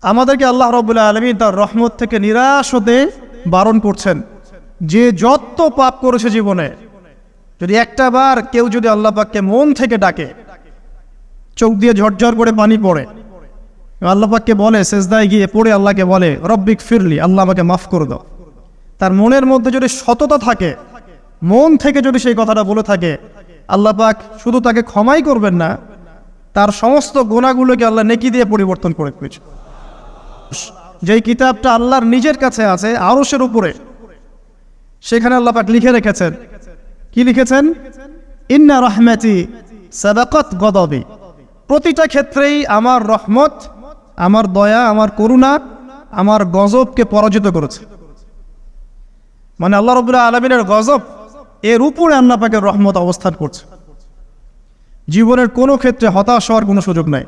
আমাদেরকে আল্লাহ রাব্বুল আলামিন তার রহমত থেকে নিরাশ হতে বারণ করছেন। যে যত পাপ করেছে জীবনে, যদি একটা বার কেউ যদি আল্লাহ পাককে মন থেকে ডাকে, চোখ দিয়ে ঝরঝর করে পানি পড়ে, আল্লাহ পাককে বলে, সেজদায় গিয়ে পড়ে আল্লাহকে বলে রব্বিক ফিরলি, আল্লাহ আমাকে মাফ করে দাও, তার মনের মধ্যে যদি সততা থাকে, মন থেকে যদি সেই কথাটা বলে থাকে, আল্লাহ পাক শুধু তাকে ক্ষমাই করবেন না, তার সমস্ত গুনাহগুলোকে আল্লাহ নেকি দিয়ে পরিবর্তন করে দিয়েছে। যেই কিতাবটা আল্লাহর নিজের কাছে আছে আরশের উপরে, সেখানে আল্লাহ পাক লিখে রেখেছেন, কি লিখেছেন? ইন্না রাহমাতি সাবাকাত গদাবি। প্রতিটা ক্ষেত্রেই আমার রহমত, আমার দয়া, আমার করুণা আমার গজবকে পরাজিত করেছে। মানে আল্লাহ রাব্বুল আলামিনের গজব এর উপরে আল্লাহ পাকের রহমত অবস্থান করছে। জীবনের কোনো ক্ষেত্রে হতাশ হওয়ার কোনো সুযোগ নাই।